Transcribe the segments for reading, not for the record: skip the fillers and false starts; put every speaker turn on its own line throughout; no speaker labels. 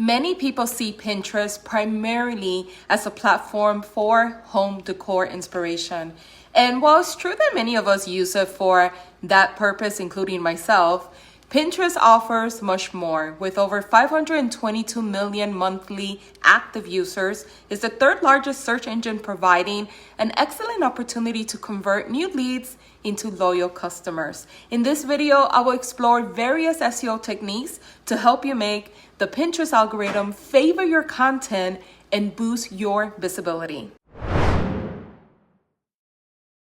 Many people see Pinterest primarily as a platform for home decor inspiration. And while it's true that many of us use it for that purpose, including myself, Pinterest offers much more. With over 522 million monthly active users, it's the third largest search engine, providing an excellent opportunity to convert new leads into loyal customers. In this video, I will explore various SEO techniques to help you make the Pinterest algorithm favor your content and boost your visibility.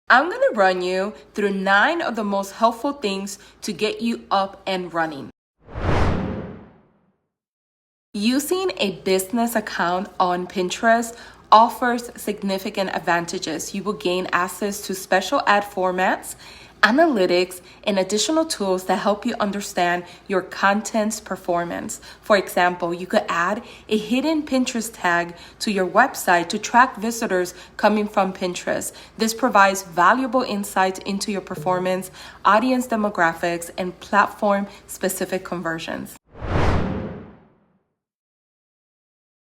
I'm going to run you through 9 of the most helpful things to get you up and running. Using a business account on Pinterest offers significant advantages. You will gain access to special ad formats, analytics, and additional tools that help you understand your content's performance. For example, you could add a hidden Pinterest tag to your website to track visitors coming from Pinterest. This provides valuable insights into your performance, audience demographics, and platform-specific conversions.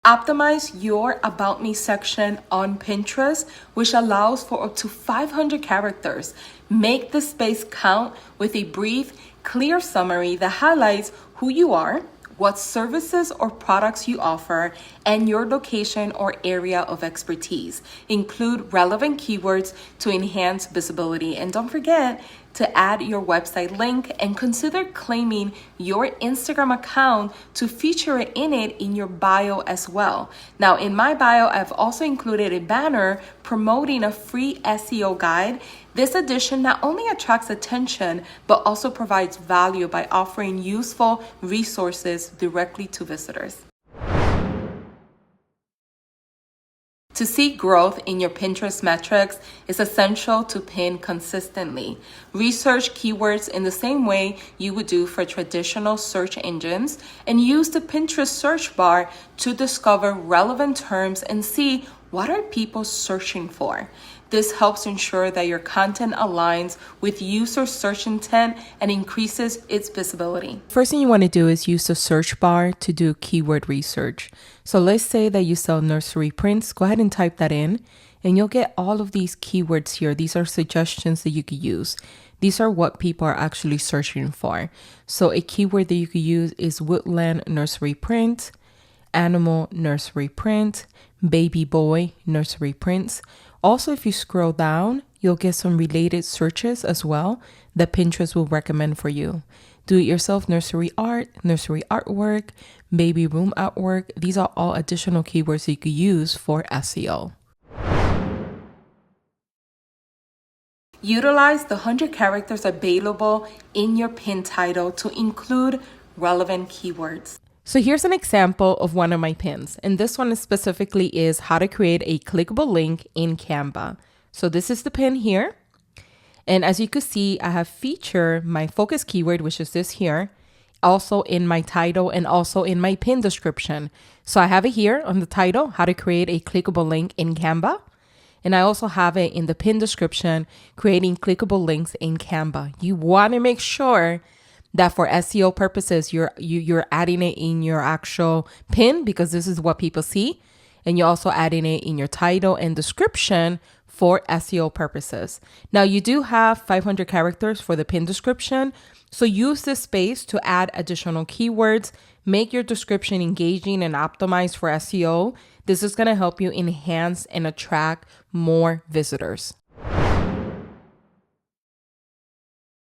Optimize your About Me section on Pinterest, which allows for up to 500 characters. Make the space count with a brief, clear summary that highlights who you are, what services or products you offer, and your location or area of expertise. Include relevant keywords to enhance visibility. And don't forget to add your website link, and consider claiming your Instagram account to feature it in your bio as well. Now, in my bio, I've also included a banner promoting a free SEO guide. This edition not only attracts attention, but also provides value by offering useful resources directly to visitors. To see growth in your Pinterest metrics, it's essential to pin consistently. Research keywords in the same way you would do for traditional search engines, and use the Pinterest search bar to discover relevant terms and see what are people searching for. This helps ensure that your content aligns with user search intent and increases its visibility. First thing you want to do is use the search bar to do keyword research. So let's say that you sell nursery prints. Go ahead and type that in, and you'll get all of these keywords here. These are suggestions that you could use. These are what people are actually searching for. So a keyword that you could use is woodland nursery print, animal nursery print, baby boy nursery prints. Also, if you scroll down, you'll get some related searches as well that Pinterest will recommend for you. Do-it-yourself nursery art, nursery artwork, baby room artwork. These are all additional keywords that you could use for SEO. Utilize the 100 characters available in your pin title to include relevant keywords. So here's an example of one of my pins, and this one specifically is how to create a clickable link in Canva. So this is the pin here, and as you can see, I have featured my focus keyword, which is this here, also in my title and also in my pin description. So I have it here on the title, how to create a clickable link in Canva, and I also have it in the pin description, creating clickable links in Canva. You want to make sure that for SEO purposes, you're adding it in your actual pin, because this is what people see. And you're also adding it in your title and description for SEO purposes. Now, you do have 500 characters for the pin description. So use this space to add additional keywords, make your description engaging and optimized for SEO. This is going to help you enhance and attract more visitors.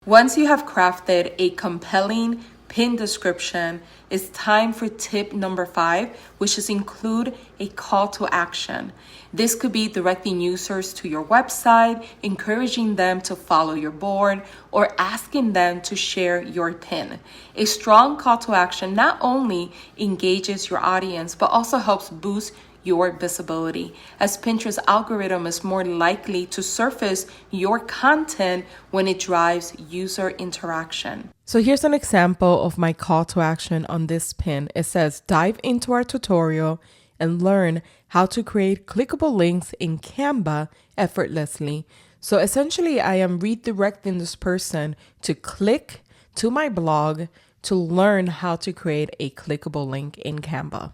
Once you have crafted a compelling pin description, it's time for tip number 5, which is include a call to action. This could be directing users to your website, encouraging them to follow your board, or asking them to share your pin. A strong call to action not only engages your audience, but also helps boost your visibility, as Pinterest algorithm is more likely to surface your content when it drives user interaction. So here's an example of my call to action on this pin. It says, dive into our tutorial and learn how to create clickable links in Canva effortlessly. So essentially, I am redirecting this person to click to my blog to learn how to create a clickable link in Canva.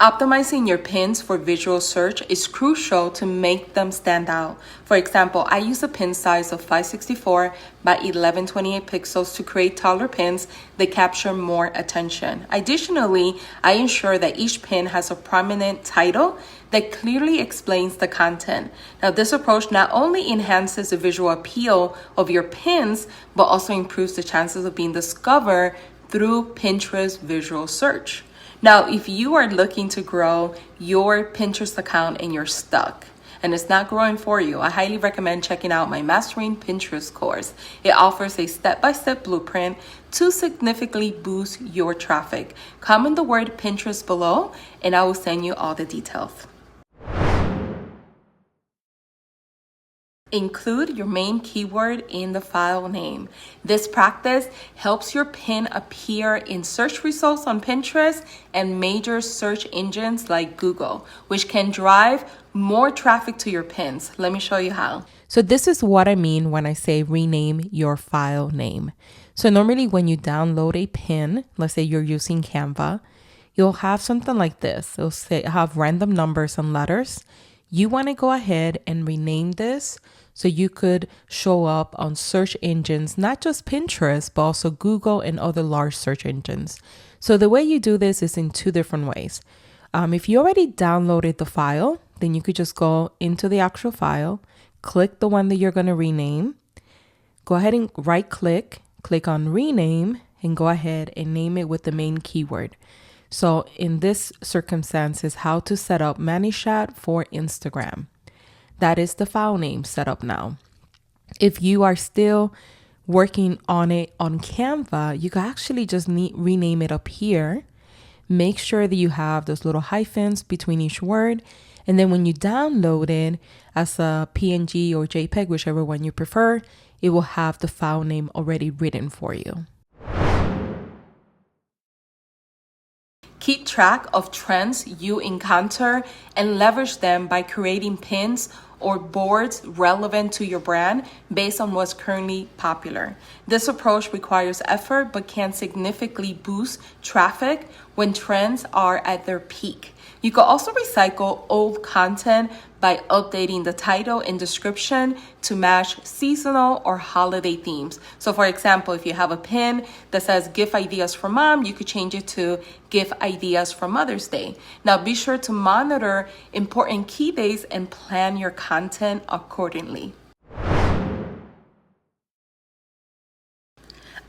Optimizing your pins for visual search is crucial to make them stand out. For example, I use a pin size of 564 by 1128 pixels to create taller pins that capture more attention. Additionally, I ensure that each pin has a prominent title that clearly explains the content. Now, this approach not only enhances the visual appeal of your pins, but also improves the chances of being discovered through Pinterest visual search. Now, if you are looking to grow your Pinterest account and you're stuck and it's not growing for you, I highly recommend checking out my Mastering Pinterest course. It offers a step-by-step blueprint to significantly boost your traffic. Comment the word Pinterest below and I will send you all the details. Include your main keyword in the file name. This practice helps your pin appear in search results on Pinterest and major search engines like Google, which can drive more traffic to your pins. Let me show you how. So this is what I mean when I say rename your file name. So normally when you download a pin, let's say you're using Canva, you'll have something like this. It'll have random numbers and letters. You want to go ahead and rename this so you could show up on search engines, not just Pinterest, but also Google and other large search engines. So the way you do this is in two different ways. If you already downloaded the file, then you could just go into the actual file, click the one that you're going to rename, go ahead and right click on rename, and go ahead and name it with the main keyword. So in this circumstance is how to set up ManyChat for Instagram. That is the file name set up now. If you are still working on it on Canva, you can actually just rename it up here. Make sure that you have those little hyphens between each word. And then when you download it as a PNG or JPEG, whichever one you prefer, it will have the file name already written for you. Keep track of trends you encounter and leverage them by creating pins or boards relevant to your brand based on what's currently popular. This approach requires effort but can significantly boost traffic when trends are at their peak. You can also recycle old content by updating the title and description to match seasonal or holiday themes. So for example, if you have a pin that says gift ideas for mom, you could change it to gift ideas for Mother's Day. Now be sure to monitor important key dates and plan your content accordingly.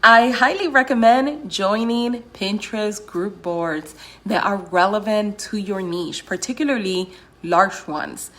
I highly recommend joining Pinterest group boards that are relevant to your niche, particularly large ones.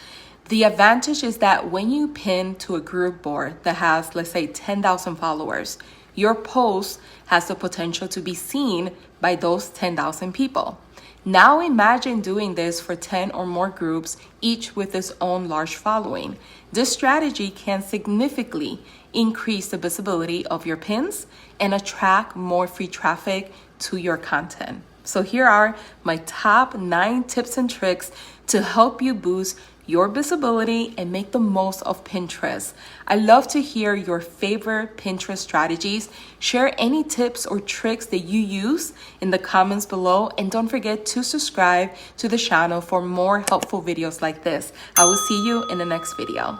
The advantage is that when you pin to a group board that has, let's say, 10,000 followers, your post has the potential to be seen by those 10,000 people. Now imagine doing this for 10 or more groups, each with its own large following. This strategy can significantly increase the visibility of your pins and attract more free traffic to your content. So here are my top 9 tips and tricks to help you boost your visibility and make the most of Pinterest. I love to hear your favorite Pinterest strategies. Share any tips or tricks that you use in the comments below, and don't forget to subscribe to the channel for more helpful videos like this. I will see you in the next video.